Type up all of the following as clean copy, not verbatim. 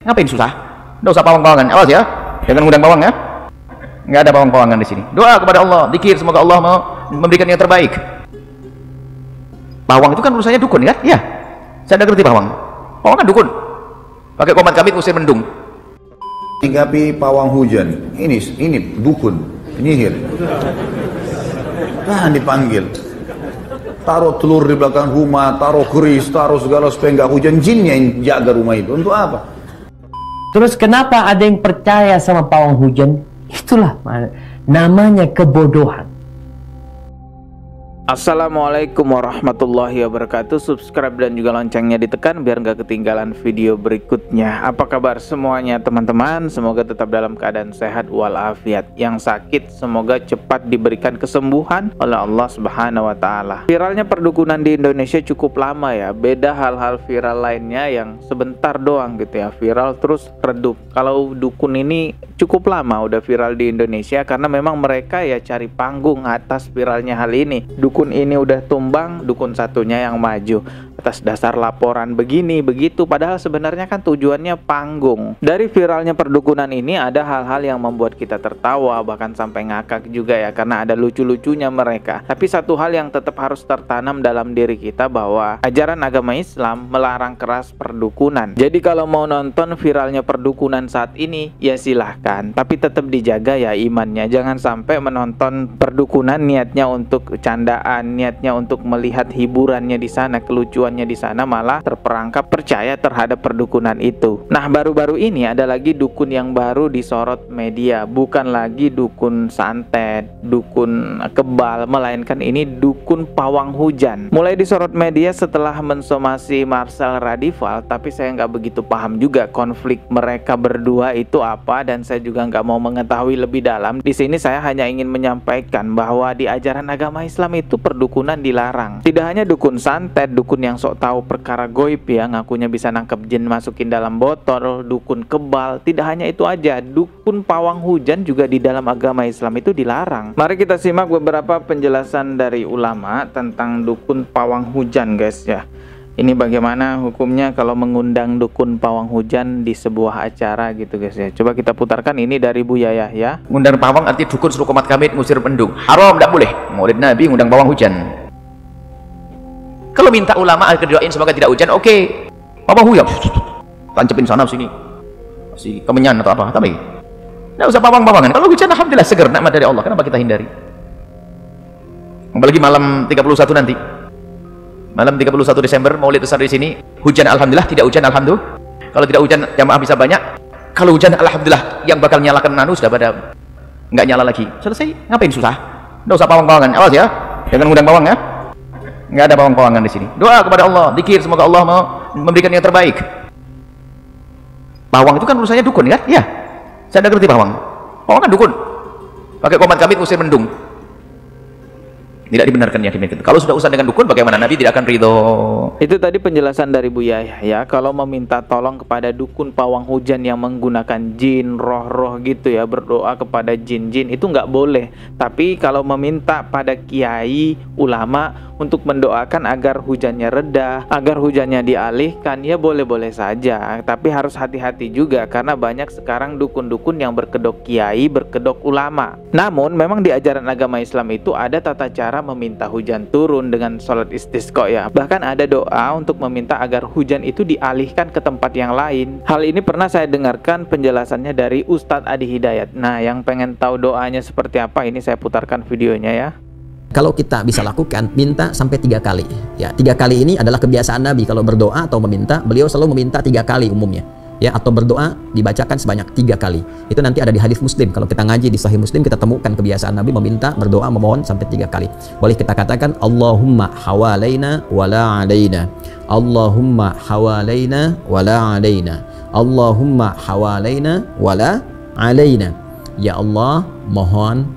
Ngapain susah? Nggak usah pawang-pawangan. Awas ya, jangan ngundang pawang ya. Nggak ada pawang-pawangan di sini. Doa kepada Allah, zikir, semoga Allah mau memberikan yang terbaik. Pawang itu kan urusannya dukun kan? Iya. Saya udah ngerti pawang. Pawang kan dukun. Pakai komat kamit usir mendung. Singgapi pawang hujan. Ini dukun, penyihir. Nah, dipanggil. Taruh telur di belakang rumah, taruh keris, taruh segala supaya nggak hujan. Jinnya yang jaga rumah itu. Untuk apa? Terus kenapa ada yang percaya sama pawang hujan? Itulah namanya kebodohan. Assalamualaikum warahmatullahi wabarakatuh. Subscribe dan juga loncengnya ditekan biar nggak ketinggalan video berikutnya. Apa kabar semuanya teman-teman? Semoga tetap dalam keadaan sehat walafiat. Yang sakit semoga cepat diberikan kesembuhan oleh Allah Subhanahu wa Ta'ala. Viralnya perdukunan di Indonesia cukup lama ya. Beda hal-hal viral lainnya yang sebentar doang gitu ya, viral terus redup. Kalau dukun ini cukup lama udah viral di Indonesia karena memang mereka ya cari panggung atas viralnya hal ini. Dukun ini udah tumbang, dukun satunya yang maju atas dasar laporan begini begitu, padahal sebenarnya kan tujuannya panggung. Dari viralnya perdukunan ini ada hal-hal yang membuat kita tertawa, bahkan sampai ngakak juga ya, karena ada lucu-lucunya mereka. Tapi satu hal yang tetap harus tertanam dalam diri kita, bahwa ajaran agama Islam melarang keras perdukunan. Jadi kalau mau nonton viralnya perdukunan saat ini ya silahkan, tapi tetap dijaga ya imannya. Jangan sampai menonton perdukunan niatnya untuk candaan, niatnya untuk melihat hiburannya di sana, kelucuan di sana, malah terperangkap percaya terhadap perdukunan itu. Nah, baru-baru ini ada lagi dukun yang baru disorot media, bukan lagi dukun santet, dukun kebal, melainkan ini dukun pawang hujan. Mulai disorot media setelah mensomasi Marcel Radival, tapi saya nggak begitu paham juga konflik mereka berdua itu apa, dan saya juga nggak mau mengetahui lebih dalam. Di sini saya hanya ingin menyampaikan bahwa di ajaran agama Islam itu perdukunan dilarang. Tidak hanya dukun santet, dukun yang sok tahu perkara goib ya, ngakunya bisa nangkep jin masukin dalam botol, dukun kebal. Tidak hanya itu aja, dukun pawang hujan juga di dalam agama Islam itu dilarang. Mari kita simak beberapa penjelasan dari ulama tentang dukun pawang hujan guys ya. Ini bagaimana hukumnya kalau mengundang dukun pawang hujan di sebuah acara gitu guys ya. Coba kita putarkan ini dari Buya Yahya. Ngundang pawang arti dukun suruh komat kamit ngusir mendung. Haram, tidak boleh. Maulid Nabi ngundang pawang hujan. Kalau minta ulama agar doain semoga tidak hujan, oke. Pawang hujan, tancepin sana sini, si kemenyan atau apa, tapi nggak usah pawang-pawangan. Kalau hujan, alhamdulillah seger, nikmat dari Allah. Kenapa kita hindari? Apalagi malam 31 nanti, malam 31 Desember, Maulid besar di sini. Hujan, alhamdulillah. Tidak hujan, alhamdulillah. Kalau tidak hujan, jamaah bisa banyak. Kalau hujan, alhamdulillah. Yang bakal nyalakan nanu sudah pada nggak nyala lagi. Selesai. Ngapain susah? Nggak usah pawang-pawangan. Awas ya, jangan ngundang pawang ya. Nggak ada pawang-pawangan di sini. Doa kepada Allah, zikir, semoga Allah mau memberikan yang terbaik. Pawang itu kan urusannya dukun kan? Iya. Saya udah ngerti pawang. Pawang kan dukun. Pakai komat kamit usir mendung. Tidak dibenarkan ya demikian. Kalau sudah urusan dengan dukun, bagaimana? Nabi tidak akan ridho. Itu tadi penjelasan dari Buya Yahya. Kalau meminta tolong kepada dukun pawang hujan yang menggunakan jin, roh-roh gitu ya, berdoa kepada jin-jin, itu nggak boleh. Tapi kalau meminta pada kiai, ulama untuk mendoakan agar hujannya reda, agar hujannya dialihkan, ya boleh-boleh saja. Tapi harus hati-hati juga, karena banyak sekarang dukun-dukun yang berkedok kiai, berkedok ulama. Namun memang di ajaran agama Islam itu ada tata cara meminta hujan turun dengan sholat istisqa ya. Bahkan ada doa untuk meminta agar hujan itu dialihkan ke tempat yang lain. Hal ini pernah saya dengarkan penjelasannya dari Ustadz Adi Hidayat. Nah, yang pengen tahu doanya seperti apa, ini saya putarkan videonya ya. Kalau kita bisa lakukan, minta sampai 3 kali. Ya, 3 kali ini adalah kebiasaan Nabi. Kalau berdoa atau meminta, beliau selalu meminta 3 kali umumnya. Ya, atau berdoa dibacakan sebanyak 3 kali. Itu nanti ada di hadis Muslim. Kalau kita ngaji di Sahih Muslim, kita temukan kebiasaan Nabi meminta, berdoa, memohon sampai 3 kali. Boleh kita katakan Allahumma hawalaina wala alaina. Allahumma hawalaina wala alaina. Allahumma hawalaina wala alaina. Ya Allah, mohon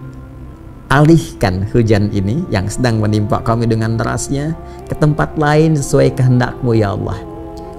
alihkan hujan ini yang sedang menimpa kami dengan derasnya ke tempat lain sesuai kehendak-Mu ya Allah.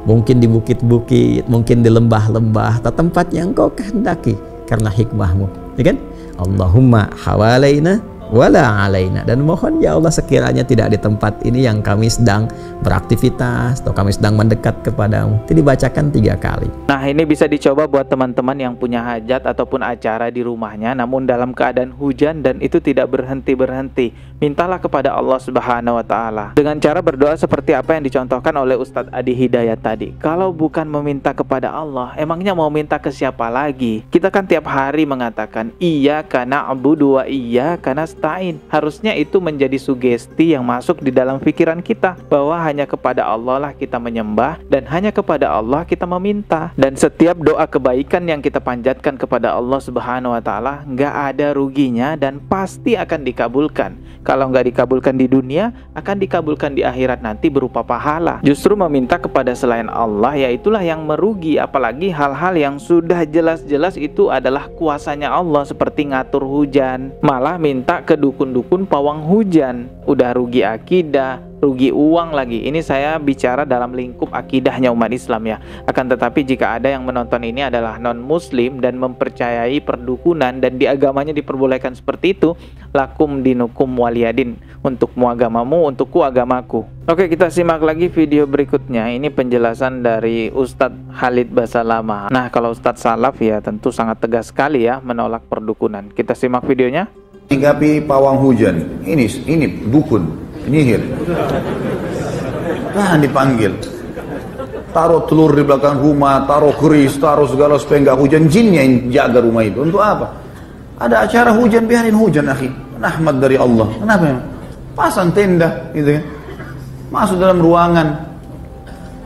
Mungkin di bukit-bukit, mungkin di lembah-lembah, atau tempat yang Kau kehendaki karena hikmah-Mu, ya kan? Allahumma hawalaina wala alaina, dan mohon ya Allah sekiranya tidak di tempat ini yang kami sedang beraktivitas atau kami sedang mendekat kepadamu. Itu dibacakan 3 kali. Nah, ini bisa dicoba buat teman-teman yang punya hajat ataupun acara di rumahnya namun dalam keadaan hujan dan itu tidak berhenti-berhenti. Mintalah kepada Allah Subhanahu wa taala dengan cara berdoa seperti apa yang dicontohkan oleh Ustadz Adi Hidayat tadi. Kalau bukan meminta kepada Allah, emangnya mau minta ke siapa lagi? Kita kan tiap hari mengatakan iyyaka na'budu wa iyyaka nasta'in. Harusnya itu menjadi sugesti yang masuk di dalam pikiran kita bahwa hanya kepada Allah lah kita menyembah dan hanya kepada Allah kita meminta. Dan setiap doa kebaikan yang kita panjatkan kepada Allah Subhanahu wa taala nggak ada ruginya dan pasti akan dikabulkan. Kalau nggak dikabulkan di dunia, akan dikabulkan di akhirat nanti berupa pahala. Justru meminta kepada selain Allah yaitulah yang merugi, apalagi hal-hal yang sudah jelas-jelas itu adalah kuasanya Allah seperti ngatur hujan. Malah minta ke dukun-dukun pawang hujan. Udah rugi akidah, rugi uang lagi. Ini saya bicara dalam lingkup akidahnya umat Islam ya. Akan tetapi jika ada yang menonton ini adalah non-muslim dan mempercayai perdukunan dan di agamanya diperbolehkan seperti itu, lakum dinukum waliyadin, untukmu agamamu, untukku agamaku. Oke, kita simak lagi video berikutnya. Ini penjelasan dari Ustadz Khalid Basalamah. Nah, kalau Ustadz Salaf ya tentu sangat tegas sekali ya menolak perdukunan. Kita simak videonya. Singgapi pawang hujan. Ini dukun, penyihir. Tahan dipanggil. Taruh telur di belakang rumah, taruh keris, taruh segala supaya nggak hujan. Jinnya yang jaga rumah itu. Untuk apa? Ada acara hujan, biarin hujan, akhi. Rahmat dari Allah. Kenapa? Pasang tenda, gitu kan. Masuk dalam ruangan.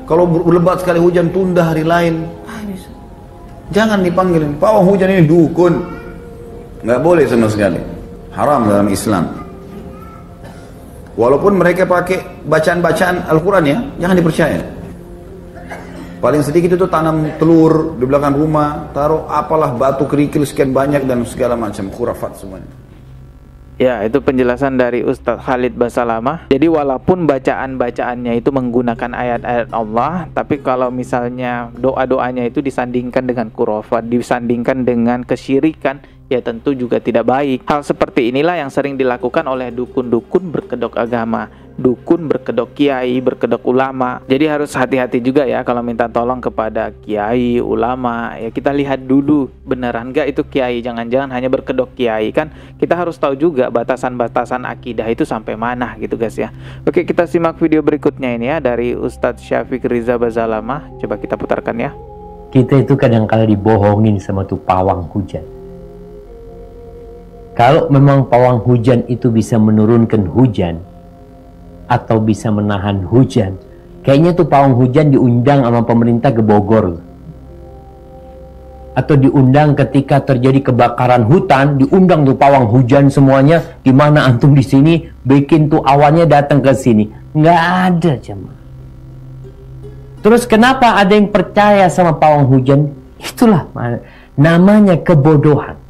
Kalau lebat sekali hujan, tunda hari lain. Jangan dipanggil. Pawang hujan ini dukun. Nggak boleh sama sekali. Haram dalam Islam. Walaupun mereka pakai bacaan-bacaan Al-Quran ya, jangan dipercaya. Paling sedikit itu tanam telur di belakang rumah, taruh apalah batu kerikil sekian banyak dan segala macam khurafat semuanya. Ya, itu penjelasan dari Ustadz Khalid Basalamah. Jadi walaupun bacaan-bacaannya itu menggunakan ayat-ayat Allah, tapi kalau misalnya doa-doanya itu disandingkan dengan khurafat, disandingkan dengan kesyirikan, ya tentu juga tidak baik. Hal seperti inilah yang sering dilakukan oleh dukun-dukun berkedok agama, dukun berkedok kiai, berkedok ulama. Jadi harus hati-hati juga ya kalau minta tolong kepada kiai, ulama. Ya kita lihat dulu beneran gak itu kiai, jangan-jangan hanya berkedok kiai kan. Kita harus tahu juga batasan-batasan akidah itu sampai mana gitu guys ya. Oke, kita simak video berikutnya ini ya dari Ustadz Syafiq Riza Basalamah. Coba kita putarkan ya. Kita itu kadang-kala dibohongin sama tuh pawang hujan. Kalau memang pawang hujan itu bisa menurunkan hujan atau bisa menahan hujan, kayaknya tuh pawang hujan diundang sama pemerintah ke Bogor. Atau diundang ketika terjadi kebakaran hutan, diundang tuh pawang hujan semuanya, di mana antum di sini bikin tuh awannya datang ke sini. Nggak ada jemaah. Terus kenapa ada yang percaya sama pawang hujan? Itulah namanya kebodohan.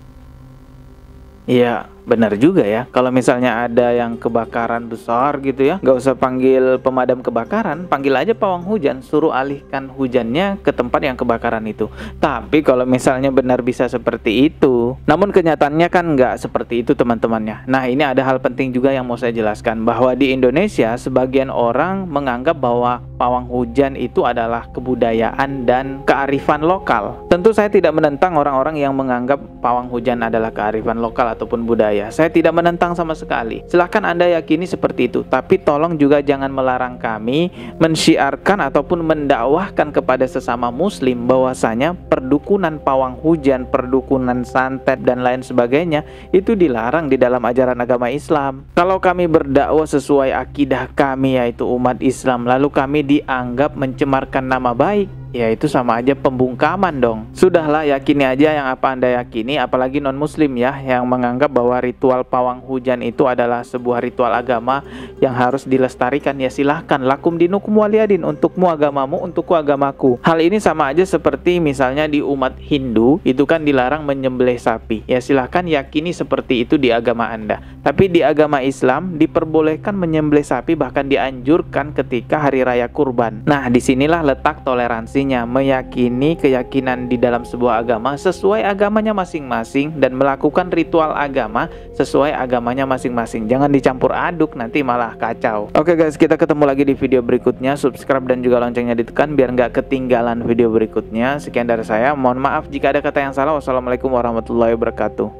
Iya, benar juga ya. Kalau misalnya ada yang kebakaran besar gitu ya, nggak usah panggil pemadam kebakaran, panggil aja pawang hujan, suruh alihkan hujannya ke tempat yang kebakaran itu. Tapi kalau misalnya benar bisa seperti itu, namun kenyataannya kan nggak seperti itu teman-temannya. Nah, ini ada hal penting juga yang mau saya jelaskan, bahwa di Indonesia sebagian orang menganggap bahwa pawang hujan itu adalah kebudayaan dan kearifan lokal. Tentu saya tidak menentang orang-orang yang menganggap pawang hujan adalah kearifan lokal ataupun budaya. Saya tidak menentang sama sekali. Silahkan Anda yakini seperti itu. Tapi tolong juga jangan melarang kami mensyiarkan ataupun mendakwahkan kepada sesama muslim bahwasanya perdukunan pawang hujan, perdukunan santet dan lain sebagainya itu dilarang di dalam ajaran agama Islam. Kalau kami berdakwah sesuai akidah kami yaitu umat Islam, lalu kami dianggap mencemarkan nama baik, ya itu sama aja pembungkaman dong. Sudahlah, yakini aja yang apa Anda yakini, apalagi non muslim ya yang menganggap bahwa ritual pawang hujan itu adalah sebuah ritual agama yang harus dilestarikan. Ya silahkan, lakum dinukum waliyadin, untukmu agamamu, untukku agamaku. Hal ini sama aja seperti misalnya di umat Hindu itu kan dilarang menyembelih sapi. Ya silahkan yakini seperti itu di agama Anda. Tapi di agama Islam diperbolehkan menyembelih sapi, bahkan dianjurkan ketika hari raya kurban. Nah, disinilah letak toleransi artinya meyakini keyakinan di dalam sebuah agama sesuai agamanya masing-masing dan melakukan ritual agama sesuai agamanya masing-masing. Jangan dicampur aduk, nanti malah kacau. Oke guys, kita ketemu lagi di video berikutnya. Subscribe dan juga loncengnya ditekan biar nggak ketinggalan video berikutnya. Sekian dari saya, mohon maaf jika ada kata yang salah. Wassalamualaikum warahmatullahi wabarakatuh.